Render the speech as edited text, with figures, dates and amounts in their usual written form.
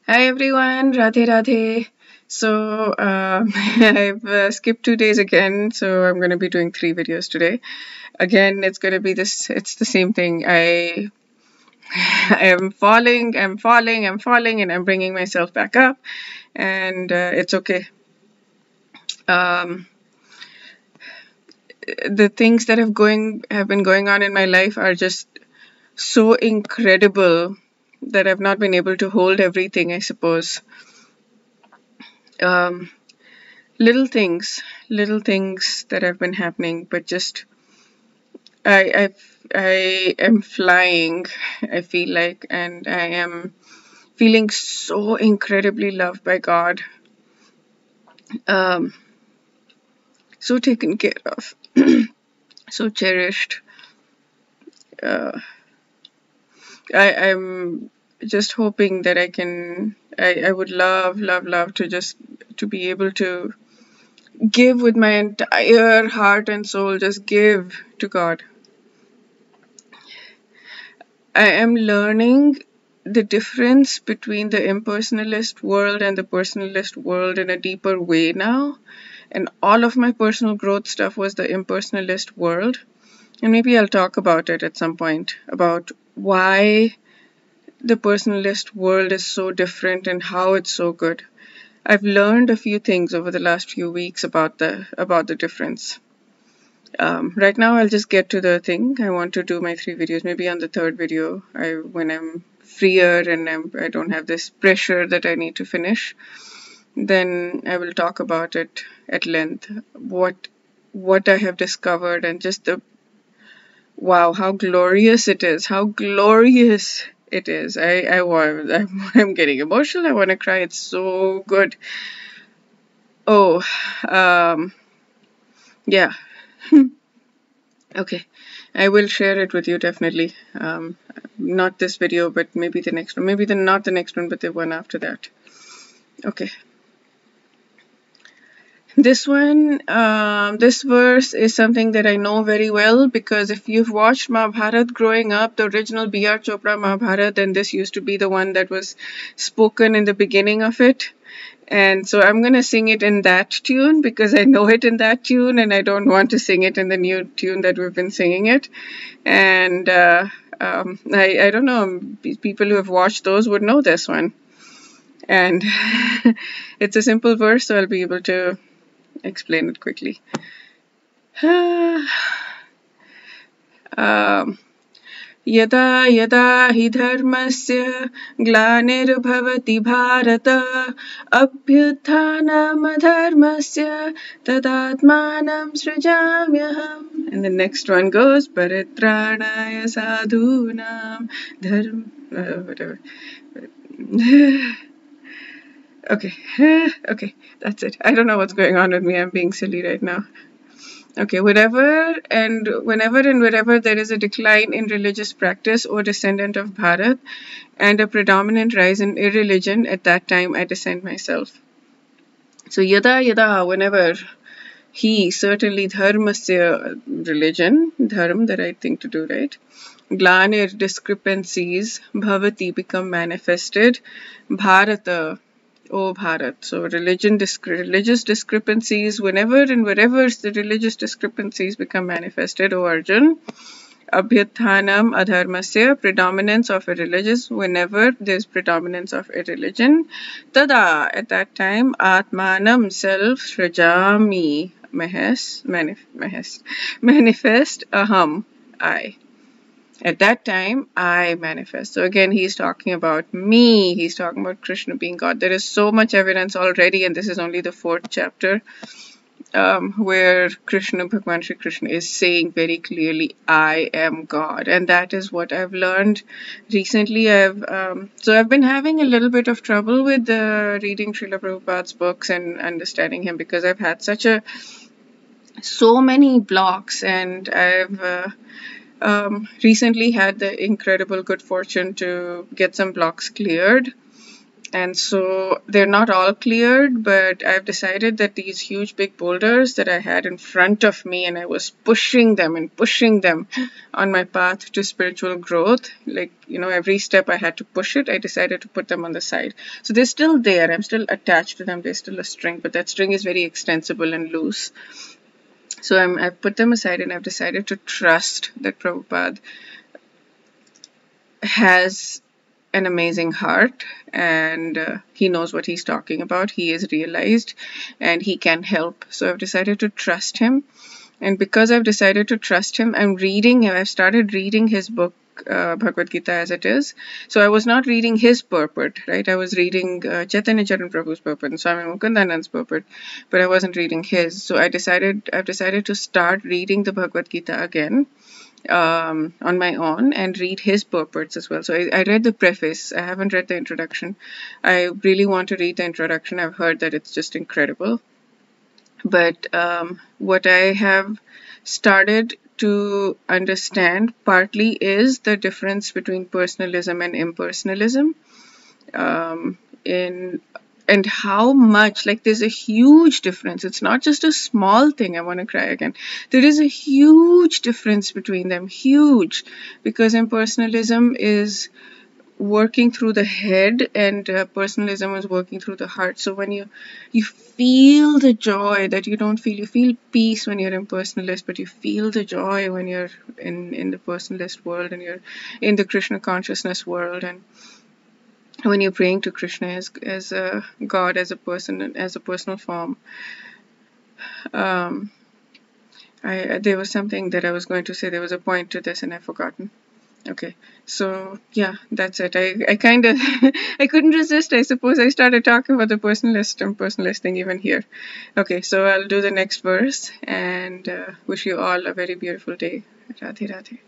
Hi everyone, Radhe Radhe. So I've skipped 2 days again, so I'm going to be doing 3 videos today. Again, it's going to be this. It's the same thing. I am falling, and I'm bringing myself back up, and it's okay. Um, the things that have been going on in my life are just so incredible that I've not been able to hold everything, I suppose. Um, little things that have been happening, but just I am flying, I feel like, and I am feeling so incredibly loved by God, um, so taken care of, so cherished. Uh, I'm just hoping that I would love to just to be able to give with my entire heart and soul, just give to God. I am learning the difference between the impersonalist world and the personalist world in a deeper way now. And all of my personal growth stuff was the impersonalist world. And maybe I'll talk about it at some point, about why the personalist world is so different and how it's so good. I've learned a few things over the last few weeks about the difference. Right now, I'll just get to the thing. I want to do my 3 videos. Maybe on the third video, when I'm freer and I don't have this pressure that I need to finish, then I will talk about it at length. What I have discovered, and just the wow, how glorious it is! How glorious it is! I'm getting emotional. I want to cry. It's so good. Oh, yeah. Okay, I will share it with you definitely. Not this video, but maybe the next one. Maybe not the next one, but the one after that. Okay. This verse is something that I know very well, because if you've watched Mahabharata growing up, the original B.R. Chopra Mahabharata, then this used to be the one that was spoken in the beginning of it. And so I'm going to sing it in that tune because I know it in that tune, and I don't want to sing it in the new tune that we've been singing it. And I don't know, people who have watched those would know this one. And it's a simple verse, so I'll be able to explain it quickly. यदा यदा हि धर्मस्य ग्लानिर्भवति Bharat अभ्युत्थानमधर्मस्य तदात्मानं सृजाम्यहम्. And the next one goes परित्राणाय साधूनां धर्म whatever. Okay, that's it. I don't know what's going on with me. I'm being silly right now. Okay, whenever and wherever there is a decline in religious practice or descendant of Bharat and a predominant rise in irreligion, at that time I descend myself. So yada, whenever he, certainly dharmasya, religion, dharma, the right thing to do, right? Glanir, discrepancies, bhavati, become manifested, bharata, O Bharat. So religious discrepancies, whenever and wherever the religious discrepancies become manifested, O Arjun. Abhyuthanam adharmasya, predominance of a religious, whenever there's predominance of a religion. Tada, at that time, atmanam, self, shrajami, manifest, aham, I. At that time, I manifest. So again, he's talking about me. He's talking about Krishna being God. There is so much evidence already, and this is only the 4th chapter, where Bhagwan Shri Krishna is saying very clearly, I am God. And that is what I've learned recently. I've been having a little bit of trouble with reading Srila Prabhupada's books and understanding him, because I've had so many blocks, and I've recently had the incredible good fortune to get some blocks cleared. And so they're not all cleared, but I've decided that these huge big boulders that I had in front of me, and I was pushing them and pushing them on my path to spiritual growth, like, every step I had to push it, I decided to put them on the side. So they're still there. I'm still attached to them. They're still a string, but that string is very extensible and loose. So I've put them aside, and I've decided to trust that Prabhupada has an amazing heart, and he knows what he's talking about. He is realized and he can help. So I've decided to trust him. And because I've decided to trust him, I've started reading his book, Bhagavad Gita as it is. So I was not reading his purport, right? I was reading Chaitanya Charan Prabhu's purport and Swami Mukundanand's purport, but I wasn't reading his. So I've decided to start reading the Bhagavad Gita again on my own and read his purports as well. So I read the preface. I haven't read the introduction. I really want to read the introduction. I've heard that it's just incredible. But what I have started to understand partly is the difference between personalism and impersonalism, and how much, like, there's a huge difference. It's not just a small thing. I want to cry again. There is a huge difference between them, huge, because impersonalism is working through the head, and personalism is working through the heart. So when you feel the joy that you don't feel, you feel peace when you're impersonalist, but you feel the joy when you're in the personalist world, and you're in the Krishna consciousness world, and when you're praying to Krishna as a God, as a person, as a personal form. There was something that I was going to say. There was a point to this and I've forgotten. Okay, so yeah, that's it. I kind of I couldn't resist. I suppose I started talking about the personalist thing even here. Okay, so I'll do the next verse and wish you all a very beautiful day. Radhe Radhe.